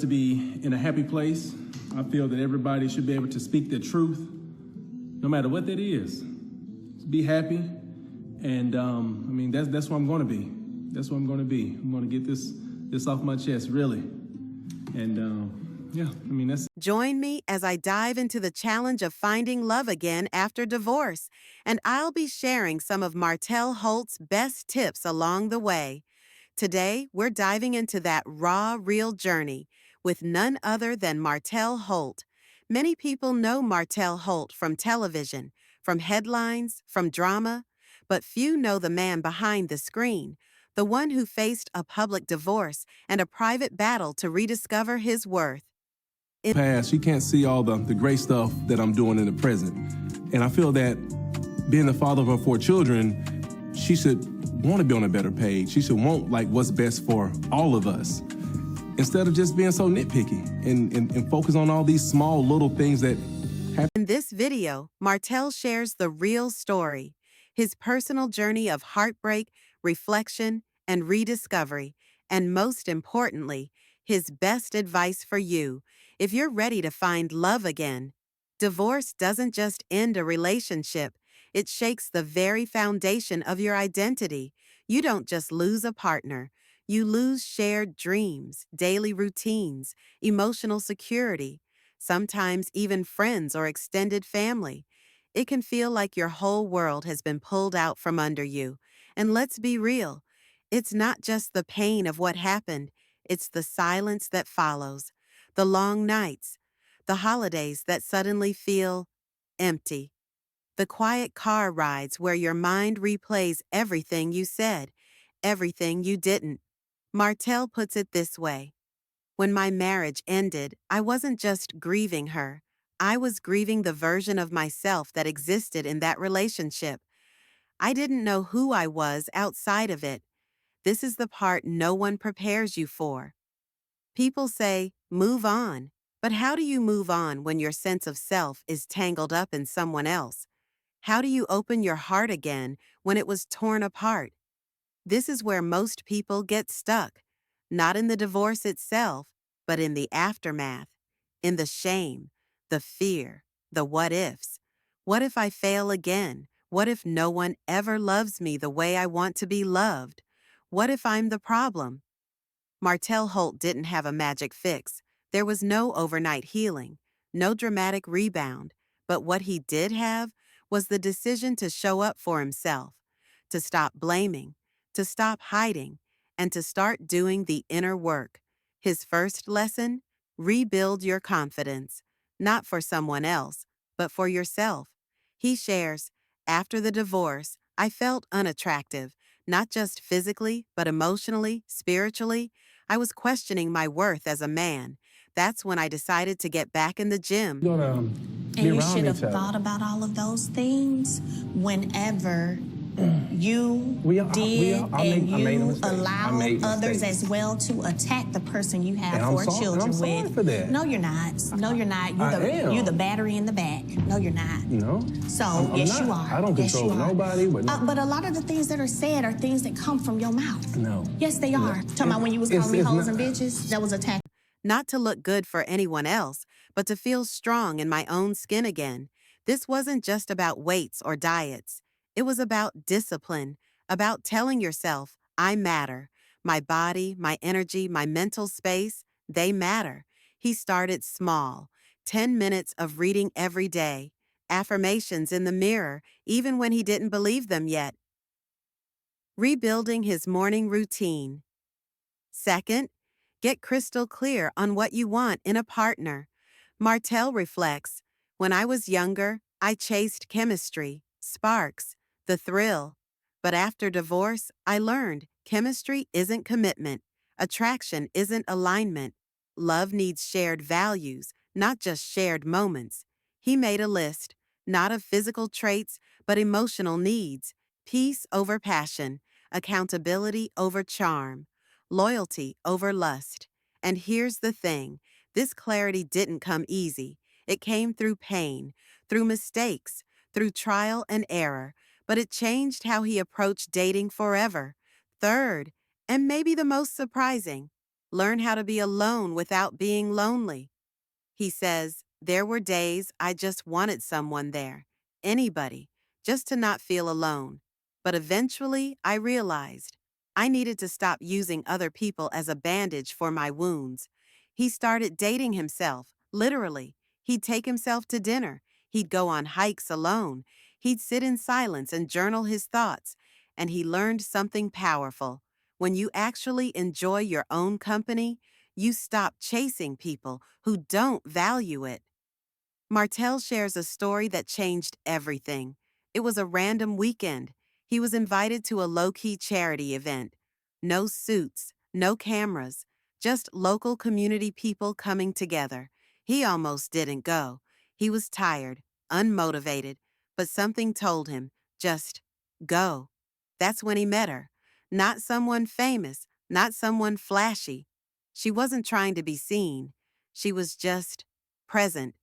To be in a happy place. I feel that everybody should be able to speak the truth, no matter what that is. Be happy, and that's where I'm going to be. That's where I'm going to be. I'm going to get this off my chest, really. And that's. Join me as I dive into the challenge of finding love again after divorce, and I'll be sharing some of Martell Holt's best tips along the way. Today, we're diving into that raw, real journey with none other than Martell Holt. Many people know Martell Holt from television, from headlines, from drama, but few know the man behind the screen, the one who faced a public divorce and a private battle to rediscover his worth. Past, you can't see all the great stuff that I'm doing in the present. And I feel that being the father of her 4 children, she should want to be on a better page. She should want what's best for all of us, instead of just being so nitpicky and focus on all these small little things that happen. In this video, Martell shares the real story, his personal journey of heartbreak, reflection, and rediscovery, and most importantly, his best advice for you if you're ready to find love again. Divorce doesn't just end a relationship, it shakes the very foundation of your identity. You don't just lose a partner, you lose shared dreams, daily routines, emotional security, sometimes even friends or extended family. It can feel like your whole world has been pulled out from under you. And let's be real, it's not just the pain of what happened, it's the silence that follows, the long nights, the holidays that suddenly feel empty, the quiet car rides where your mind replays everything you said, everything you didn't. Martell puts it this way: when my marriage ended, I wasn't just grieving her. I was grieving the version of myself that existed in that relationship. I didn't know who I was outside of it. This is the part no one prepares you for. People say, move on. But how do you move on when your sense of self is tangled up in someone else? How do you open your heart again when it was torn apart? This is where most people get stuck, not in the divorce itself, but in the aftermath, in the shame, the fear, the what ifs. What if I fail again? What if no one ever loves me the way I want to be loved? What if I'm the problem? Martell Holt didn't have a magic fix. There was no overnight healing, no dramatic rebound, but what he did have was the decision to show up for himself, to stop blaming, to stop hiding, and to start doing the inner work. His first lesson: rebuild your confidence, not for someone else, but for yourself. He shares, after the divorce, I felt unattractive, not just physically, but emotionally, spiritually. I was questioning my worth as a man. That's when I decided to get back in the gym. And you should have thought about all of those things whenever you allowed others as well to attack the person you have 4 children with. For that. No, you're not. No, you're not. You're the battery in the back. No, you're not. No. So, yes, you are. I don't control nobody. But a lot of the things that are said are things that come from your mouth. No. Yes, they are. Talking about when you was calling me hoes and bitches, that was attack. Not to look good for anyone else, but to feel strong in my own skin again. This wasn't just about weights or diets. It was about discipline, about telling yourself, I matter. My body, my energy, my mental space, they matter. He started small, 10 minutes of reading every day, affirmations in the mirror, even when he didn't believe them yet. Rebuilding his morning routine. Second, get crystal clear on what you want in a partner. Martell reflects, when I was younger, I chased chemistry, sparks, the thrill. But after divorce, I learned chemistry isn't commitment. Attraction isn't alignment. Love needs shared values, not just shared moments. He made a list, not of physical traits, but emotional needs. Peace over passion, accountability over charm, loyalty over lust. And here's the thing, this clarity didn't come easy. It came through pain, through mistakes, through trial and error, but it changed how he approached dating forever. Third, and maybe the most surprising, Learn how to be alone without being lonely. He says, there were days I just wanted someone there, anybody, just to not feel alone. But eventually I realized I needed to stop using other people as a bandage for my wounds. He started dating himself, literally. He'd take himself to dinner. He'd go on hikes alone. He'd sit in silence and journal his thoughts. And he learned something powerful. When you actually enjoy your own company, you stop chasing people who don't value it. Martell shares a story that changed everything. It was a random weekend. He was invited to a low-key charity event. No suits, no cameras, just local community people coming together. He almost didn't go. He was tired, unmotivated, but something told him, just go. That's when he met her. Not someone famous, not someone flashy. She wasn't trying to be seen. She was just present.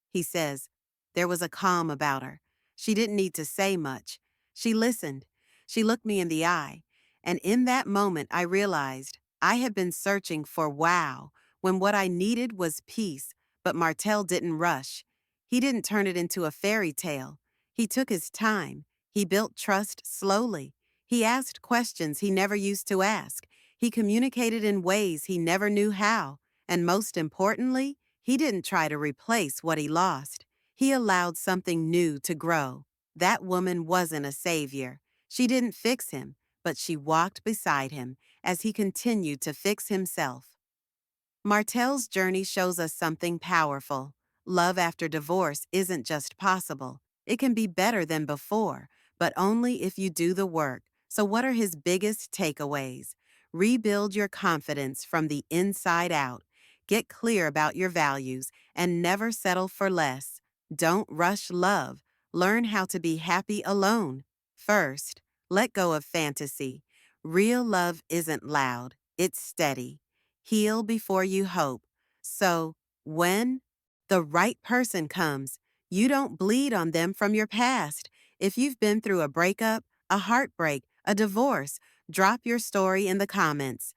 He says, there was a calm about her. She didn't need to say much. She listened. She looked me in the eye. And in that moment, I realized I had been searching for wow when what I needed was peace, but Martell didn't rush. He didn't turn it into a fairy tale. He took his time. He built trust slowly. He asked questions he never used to ask. He communicated in ways he never knew how. And most importantly, he didn't try to replace what he lost. He allowed something new to grow. That woman wasn't a savior. She didn't fix him, but she walked beside him as he continued to fix himself. Martell's journey shows us something powerful. Love after divorce isn't just possible. It can be better than before, but only if you do the work. So what are his biggest takeaways? Rebuild your confidence from the inside out. Get clear about your values and never settle for less. Don't rush love. Learn how to be happy alone. First, let go of fantasy. Real love isn't loud, it's steady. Heal before you hope. So, when the right person comes, you don't bleed on them from your past. If you've been through a breakup, a heartbreak, a divorce, drop your story in the comments.